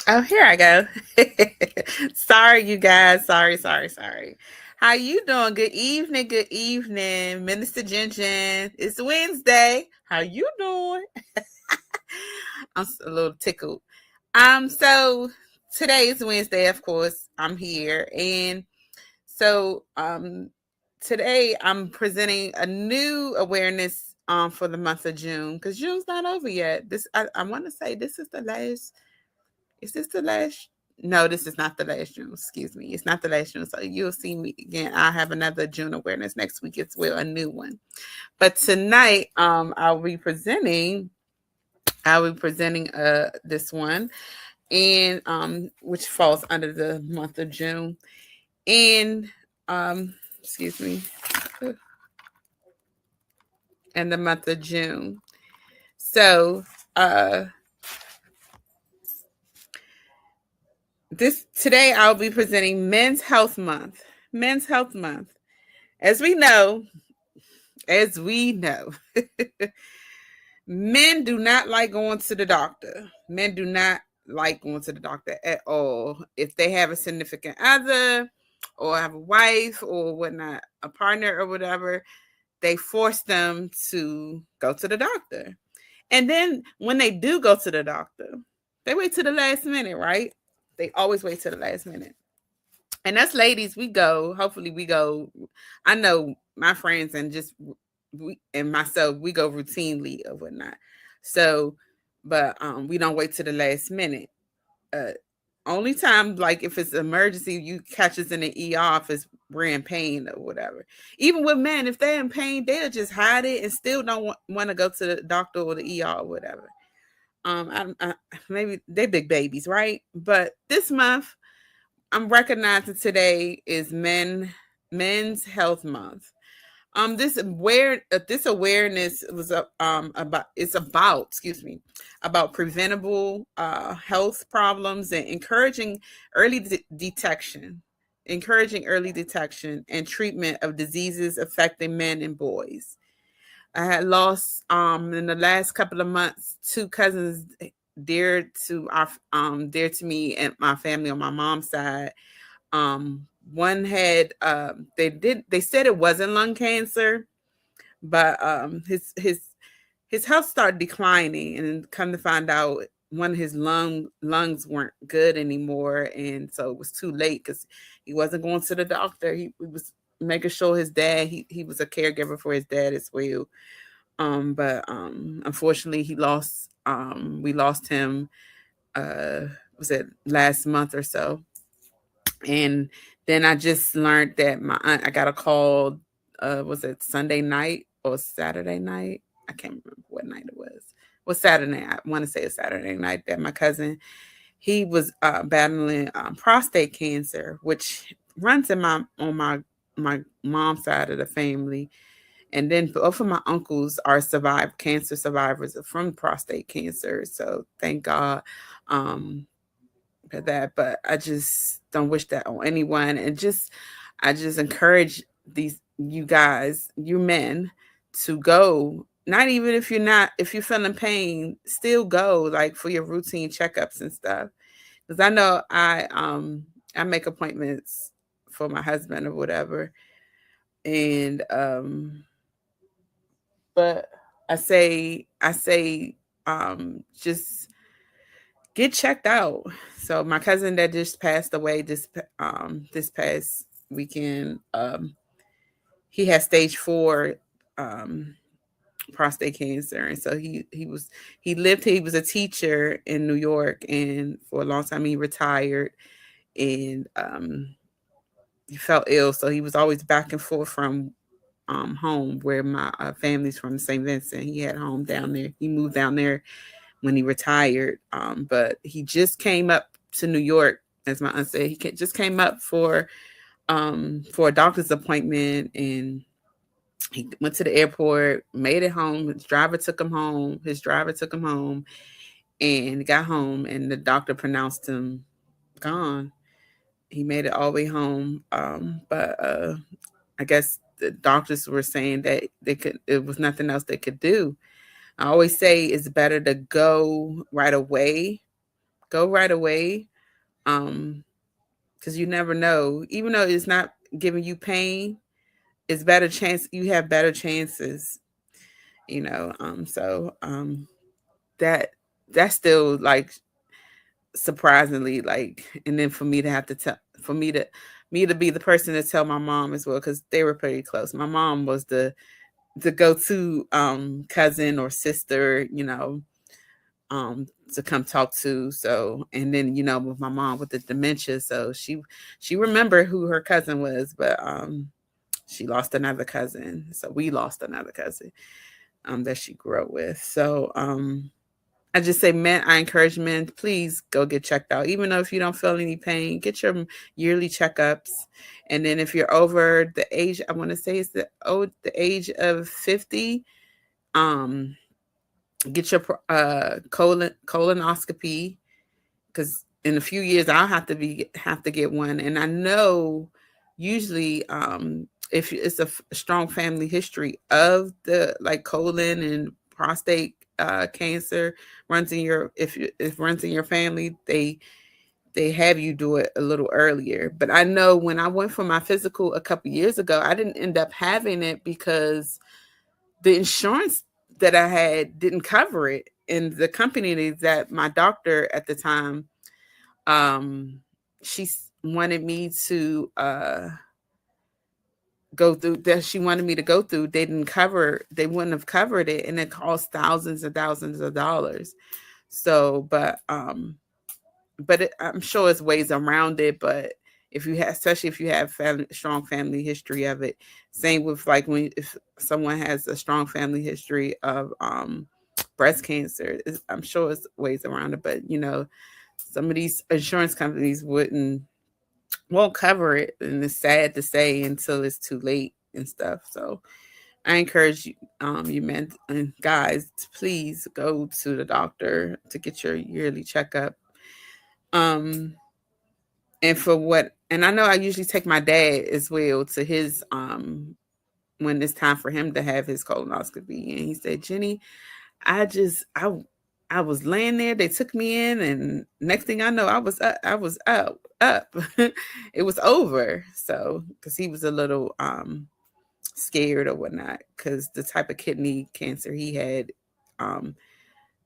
Oh, here I go. Sorry, you guys. Sorry. How you doing? Good evening, Minister Jen. It's Wednesday. How you doing? A little tickled. So today is Wednesday, of course. I'm here, and so today I'm presenting a new awareness for the month of June because June's not over yet. I want to say this is the last. Is this the last? No, this is not the last June. Excuse me. It's not the last June. So you'll see me again. I'll have another June awareness next week as well, a new one. But tonight, I'll be presenting this one and which falls under the month of June. And excuse me. And the month of June. So uh this today I'll be presenting Men's Health Month. Men's Health Month. As we know, as we know, men do not like going to the doctor. Men do not like going to the doctor at all. If they have a significant other or have a wife or whatnot, a partner or whatever, they force them to go to the doctor. And then when they do go to the doctor, they wait to the last minute, right? They always wait to the last minute. And us ladies, we go. Hopefully, we go. I know my friends and just we and myself, we go routinely or whatnot. So, but we don't wait to the last minute. Uh, Only time, like if it's an emergency, you catch us in the ER if it's we're in pain or whatever. Even with men, if they're in pain, they'll just hide it and still don't want to go to the doctor or the ER or whatever. Maybe they're big babies, right? But this month I'm recognizing today is Men's Health Month. This awareness was about preventable health problems and encouraging early detection and treatment of diseases affecting men and boys. I had lost in the last couple of months two cousins dear to me and my family on my mom's side. One had they said it wasn't lung cancer, but his health started declining, and come to find out one of his lungs weren't good anymore, and so it was too late because he wasn't going to the doctor. He was making sure his dad he was a caregiver for his dad as well. But unfortunately we lost him uh was it last month or so. And then I just learned that my aunt I got a call was it Sunday night or Saturday night? I can't remember what night it was. Well, Saturday. I want to say it's Saturday night that my cousin he was battling prostate cancer, which runs in my mom's side of the family. And then both of my uncles are cancer survivors from prostate cancer. So thank God um, for that. But I just don't wish that on anyone. And I just encourage you guys, you men, to go. Not even if you're feeling pain, still go like for your routine checkups and stuff. Because I know I make appointments for my husband or whatever, and but I say just get checked out. So my cousin that just passed away this past weekend, he had stage 4 um prostate cancer, and so he was a teacher in New York, and for a long time he retired, and he felt ill, so he was always back and forth from home where my family's from St. Vincent. He had home down there. He moved down there when he retired. But he just came up to New York, as my aunt said. Just came up for a doctor's appointment, and he went to the airport, made it home. His driver took him home. And got home, and the doctor pronounced him gone. He made it all the way home, but I guess the doctors were saying that it was nothing else they could do. I always say it's better to go right away go right away. Because you never know. Even though it's not giving you pain, it's better chance you have better chances, you know. That that's still like surprisingly like, and then for me to have to tell for me to be the person to tell my mom as well, because they were pretty close. My mom was the go-to cousin or sister, you know, to come talk to. So, and then, you know, with my mom with the dementia, so she remembered who her cousin was, but she lost another cousin. So we lost another cousin that she grew up with. So I just say, men, I encourage men, please go get checked out. Even though if you don't feel any pain, get your yearly checkups. And then if you're over the age, I want to say it's the age of 50, um, get your colonoscopy, because in a few years I'll have to get one. And I know usually if it's a strong family history of the like colon and prostate cancer runs in your if runs in your family, they have you do it a little earlier. But I know when I went for my physical a couple years ago, I didn't end up having it because the insurance that I had didn't cover it. And the company that my doctor at the time, um, she wanted me to go through that she wanted me to go through. They wouldn't have covered it, and it cost thousands and thousands of dollars. So, I'm sure it's ways around it. But if you have, especially if you have strong family history of it, same with like when if someone has a strong family history of breast cancer, I'm sure it's ways around it. But you know, some of these insurance companies won't cover it, and it's sad to say until it's too late and stuff. So I encourage you, you men and guys, to please go to the doctor to get your yearly checkup. Um, and for what, and I know I usually take my dad as well to his when it's time for him to have his colonoscopy, and he said, Jenny, I just I was laying there, they took me in, and next thing I know, I was up. It was over. So because he was a little scared or whatnot, because the type of kidney cancer he had, um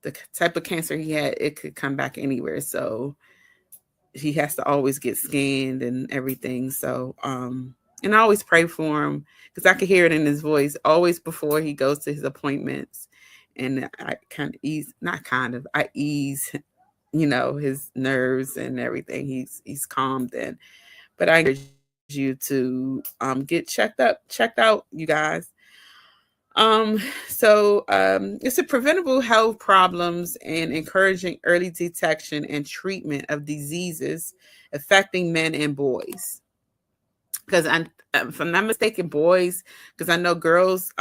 the type of cancer he had, it could come back anywhere. So he has to always get scanned and everything. So and I always pray for him, because I could hear it in his voice always before he goes to his appointments. And I kind of ease, not kind of, I ease, you know, his nerves and everything. He's calm then. But I encourage you to get checked out, you guys. It's a preventable health problems and encouraging early detection and treatment of diseases affecting men and boys. Because if I'm not mistaken, boys, because I know girls,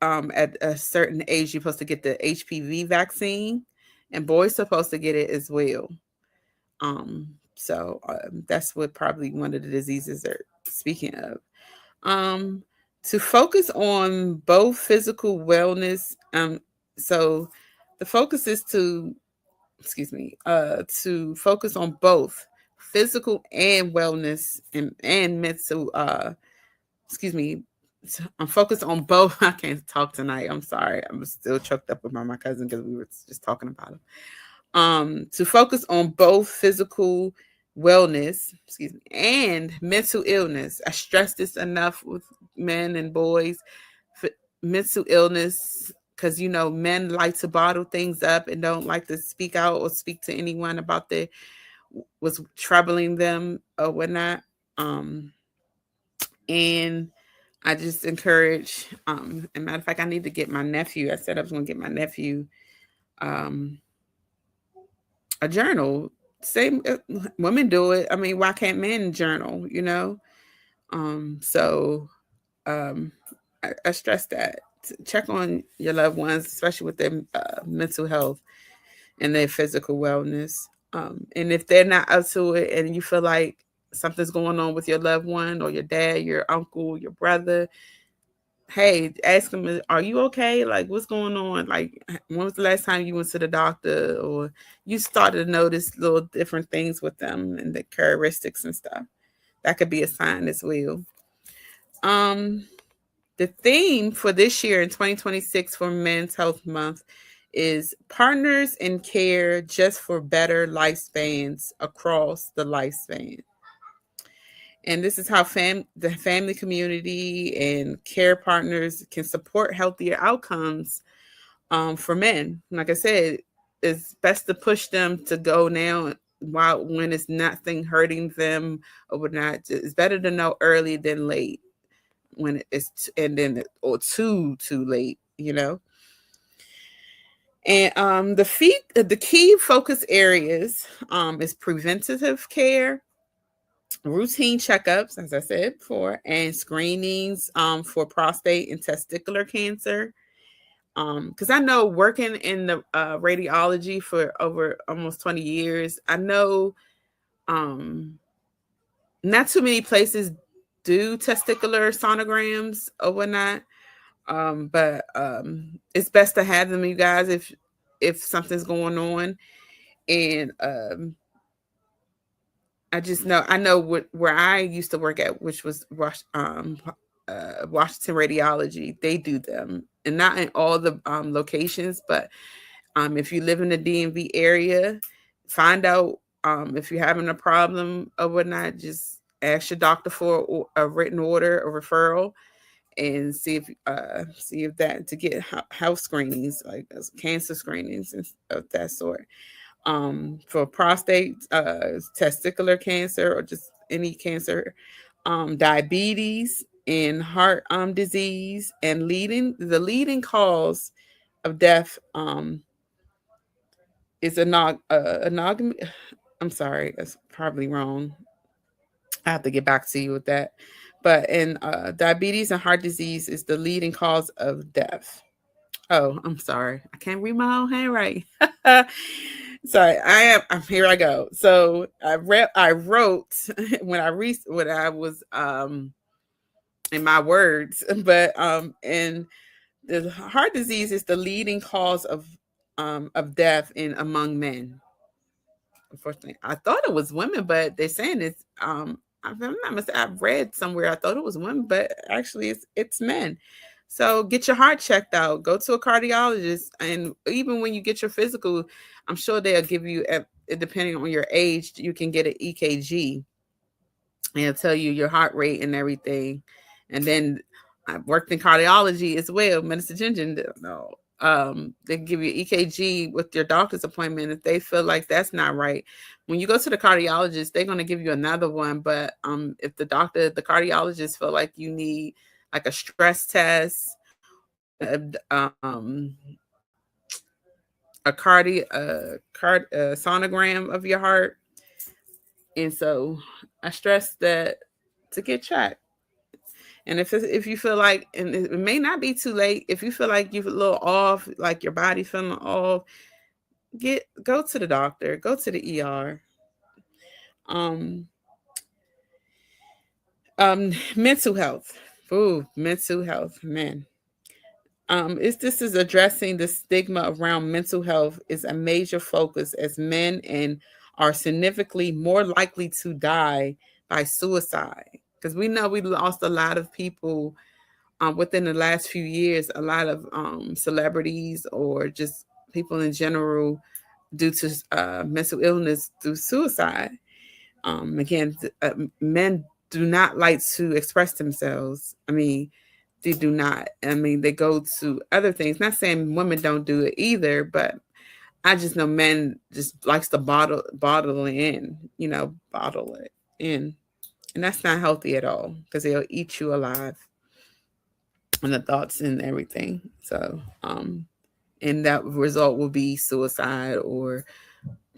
at a certain age, you're supposed to get the HPV vaccine, and boys supposed to get it as well. That's what probably one of the diseases they're speaking of. Um, to focus on both physical wellness. So the focus is to focus on both physical and wellness and mental. Excuse me. I'm focused on both. I can't talk tonight. I'm sorry. I'm still choked up about my cousin because we were just talking about him. To focus on both physical wellness, excuse me, and mental illness. I stress this enough with men and boys. Mental illness, because you know men like to bottle things up and don't like to speak out or speak to anyone about what's troubling them or whatnot. And I just encourage. And matter of fact, I need to get my nephew. I said I was going to get my nephew um, a journal. Same women do it. I mean, why can't men journal? You know. So um, I stress that. Check on your loved ones, especially with their mental health and their physical wellness. And if they're not up to it, and you feel like something's going on with your loved one or your dad, your uncle, your brother, hey, ask them, are you okay? Like, what's going on? Like, when was the last time you went to the doctor, or you started to notice little different things with them and the characteristics and stuff? That could be a sign as well. Um, the theme for this year in 2026 for Men's Health Month is partners in care just for better lifespans across the lifespan. And this is how the family community and care partners can support healthier outcomes for men. Like I said, it's best to push them to go now while when it's nothing hurting them or whatnot. It's better to know early than late when it's and then or too late, you know. And the key focus areas is preventative care, routine checkups, as I said before, and screenings for prostate and testicular cancer. Because I know working in the radiology for over almost 20 years, I know um, not too many places do testicular sonograms or whatnot. But it's best to have them, you guys, if something's going on. And I know where I used to work at, which was Washington Radiology. They do them, and not in all the locations, but if you live in the DMV area, find out if you're having a problem or whatnot. Just ask your doctor for a written order, a referral, and see if that to get health screenings like cancer screenings and of that sort. For prostate, testicular cancer, or just any cancer, diabetes and heart disease, and the leading cause of death is anog. I'm sorry, that's probably wrong. I have to get back to you with that. But in diabetes and heart disease is the leading cause of death. Oh, I'm sorry. I can't read my own handwriting. Sorry, here I go. So I wrote when I was in my words, but and the heart disease is the leading cause of death in among men. Unfortunately, I thought it was women, but they're saying it's if I'm not mistaken, I've read somewhere I thought it was women, but actually it's men. So get your heart checked out. Go to a cardiologist, and even when you get your physical, I'm sure they'll give you, depending on your age, you can get an EKG and it'll tell you your heart rate and everything. And then I worked in cardiology as well, Minister Ginger. No, they give you EKG with your doctor's appointment if they feel like that's not right. When you go to the cardiologist, they're going to give you another one. But if the cardiologist feel like you need like a stress test, um, sonogram of your heart, and so I stress that to get checked. And if you feel like, and it may not be too late, if you feel like you're a little off, like your body feeling off, go to the doctor, go to the ER. Um, Mental health. Ooh, mental health, man. This is addressing the stigma around mental health is a major focus as men and are significantly more likely to die by suicide. Because we know we lost a lot of people within the last few years, a lot of celebrities or just people in general due to mental illness through suicide. Again, men do not like to express themselves. I mean, they do not. I mean, they go to other things. Not saying women don't do it either, but I just know men just likes to bottle it in, bottle it in, and that's not healthy at all because they'll eat you alive and the thoughts and everything. So, and that result will be suicide or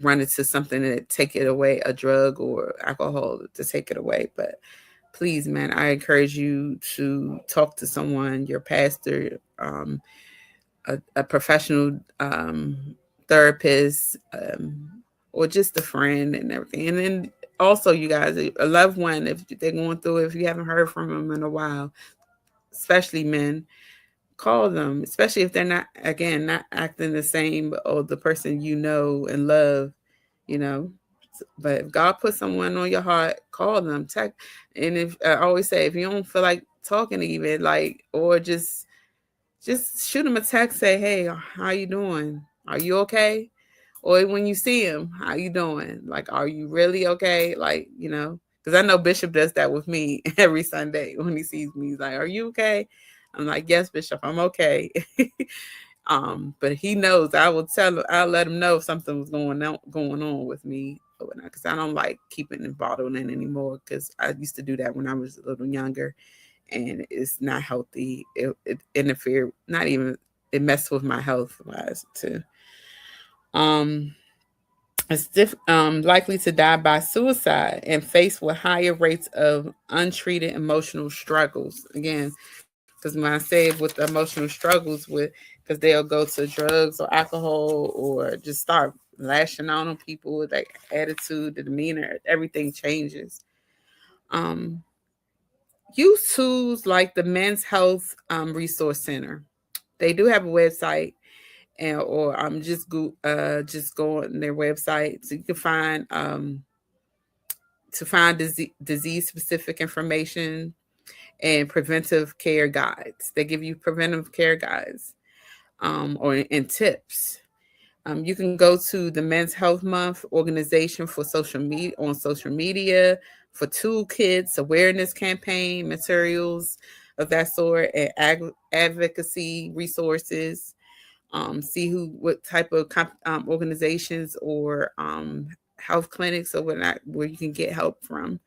run into something to take it away, a drug or alcohol to take it away. But please, man, I encourage you to talk to someone, your pastor, a professional therapist, or just a friend and everything. And then also, you guys, a loved one, if they're going through it, if you haven't heard from them in a while, especially men, call them, especially if they're not, again, not acting the same or the person you know and love, you know. But if God put someone on your heart, call them, text. And if I always say, if you don't feel like talking, even like, or just shoot them a text, say, hey, how you doing? Are you okay? Or when you see him, how you doing? Like, are you really okay? Like, you know, because I know Bishop does that with me every Sunday when he sees me. He's like, are you okay? I'm like, yes, Bishop, I'm okay. But he knows. I will tell him. I'll let him know if something was going on with me, because I don't like keeping it bottled in anymore. Because I used to do that when I was a little younger, and it's not healthy. It interfered. Not even, it messed with my health wise too. Um, likely to die by suicide and faced with higher rates of untreated emotional struggles. Again, because when I say with the emotional struggles, with because they'll go to drugs or alcohol or just start lashing out on people with like attitude, the demeanor, everything changes. Um, Use tools like the Men's Health Resource Center. They do have a website, and or just go on their website so you can find disease specific information and preventive care guides. They give you preventive care guides, or and tips. You can go to the Men's Health Month organization for social media for toolkits, awareness campaign materials of that sort, and advocacy resources. See what type of organizations or health clinics or whatnot where you can get help from.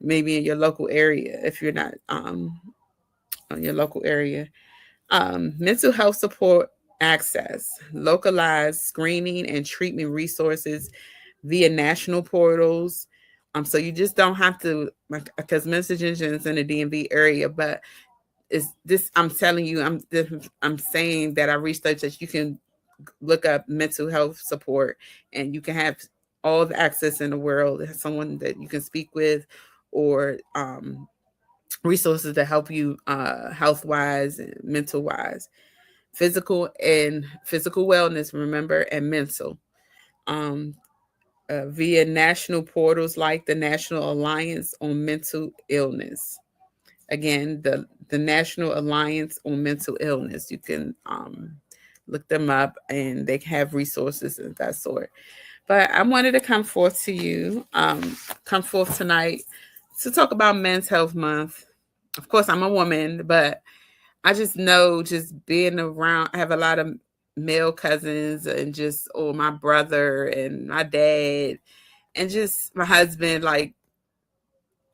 Maybe in your local area if you're not in your local area. Mental health support access, localized screening and treatment resources via national portals. So you just don't have to, like, because messaging is in the DMV area, but is this? I'm telling you, I'm saying that I researched that you can look up mental health support, and you can have all the access in the world. Someone that you can speak with, or resources to help you health wise and mental wise, physical wellness, remember, and mental. Um, Via national portals like the National Alliance on Mental Illness. Again, the National Alliance on Mental Illness. You can look them up, and they have resources of that sort. But I wanted to come forth tonight to talk about Men's Health Month. Of course, I'm a woman, but I just know, just being around, I have a lot of male cousins, and just, or my brother and my dad and just my husband, like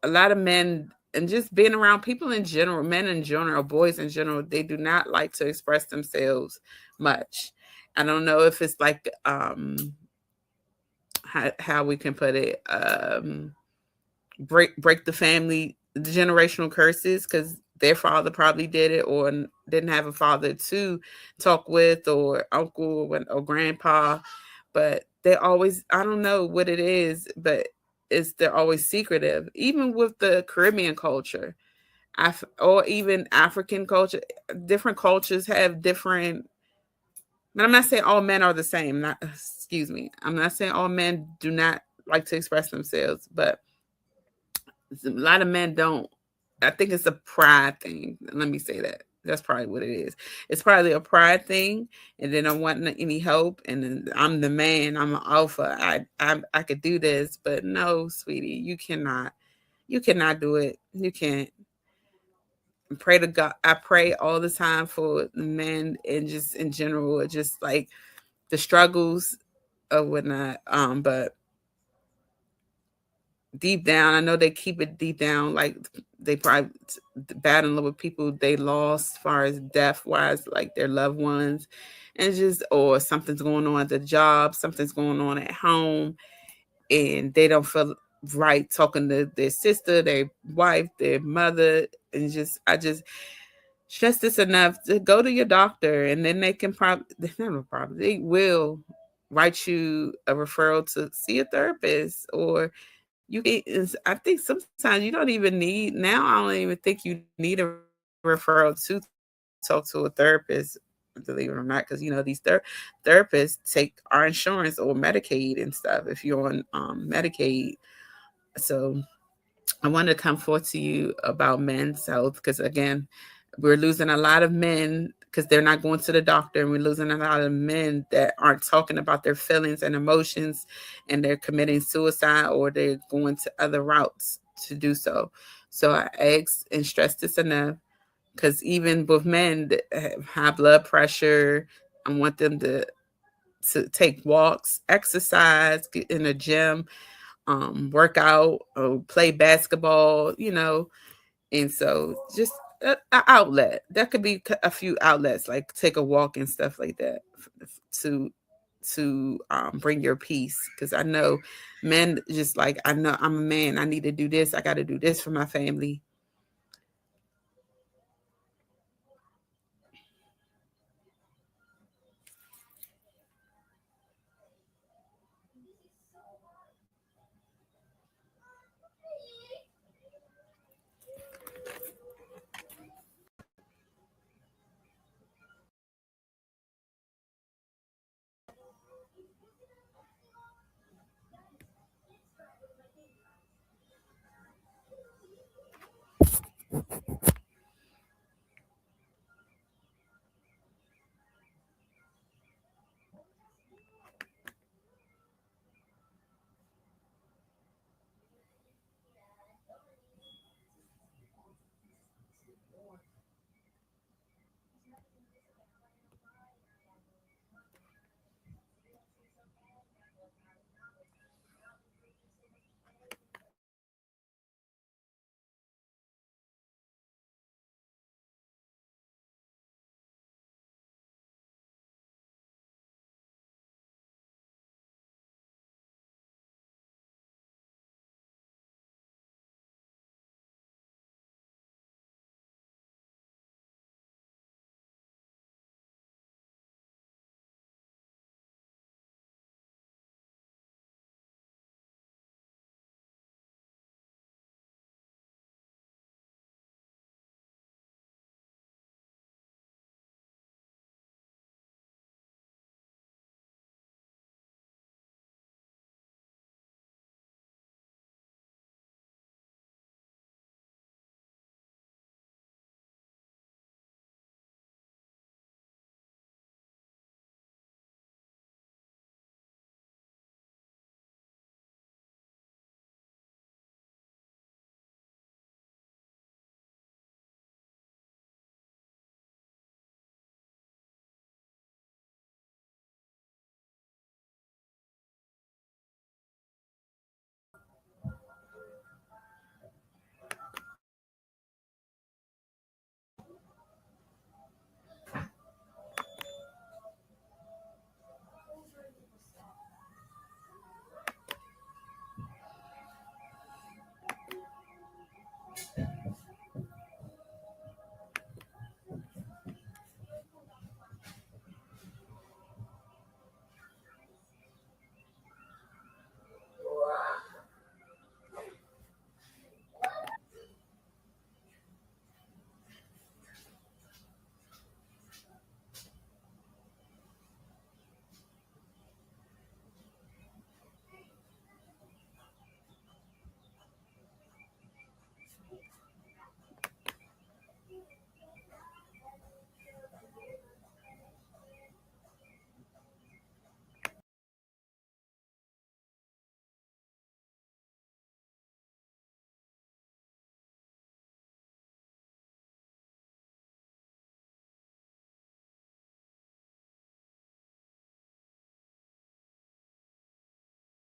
a lot of men, and just being around people in general, men in general, boys in general, they do not like to express themselves much. I don't know if it's like how we can put it, break the family, the generational curses, because their father probably did it, or didn't have a father to talk with, or uncle or grandpa. But they always, I don't know what it is, but they're always secretive, even with the Caribbean culture, or even African culture. Different cultures have different, but I'm not saying all men are the same. Not, excuse me, I'm not saying all men do not like to express themselves, but a lot of men don't. I think it's a pride thing. Let me say that. That's probably what it is. It's probably a pride thing, and then I want any help, and then I'm the man. I'm an alpha. I could do this, but no, sweetie, you cannot. You cannot do it. You can't. Pray to God. I pray all the time for the men, and just in general, just like the struggles or whatnot. But deep down, I know they keep it deep down, like they probably battling with people they lost, as far as death wise, like their loved ones, and just, or something's going on at the job, something's going on at home, and they don't feel right talking to their sister, their wife, their mother, and just, I just stress this enough to go to your doctor, and then they can probably, they will write you a referral to see a therapist, or you can. I think sometimes you don't even need. Now I don't even think you need a referral. referral to talk to a therapist, believe it or not, because these therapists take our insurance or Medicaid and stuff if you're on Medicaid. So I wanted to come forth to you about men's health because, again, we're losing a lot of men because they're not going to the doctor, and we're losing a lot of men that aren't talking about their feelings and emotions, and they're committing suicide or they're going to other routes to do so. So I ask and stress this enough because even with men that have high blood pressure, I want them to take walks, exercise, get in the gym, work out, or play basketball, and so just an outlet. That could be a few outlets, like take a walk and stuff like that, to bring your peace. Because I know men just like, I know I'm a man. I need to do this. I got to do this for my family.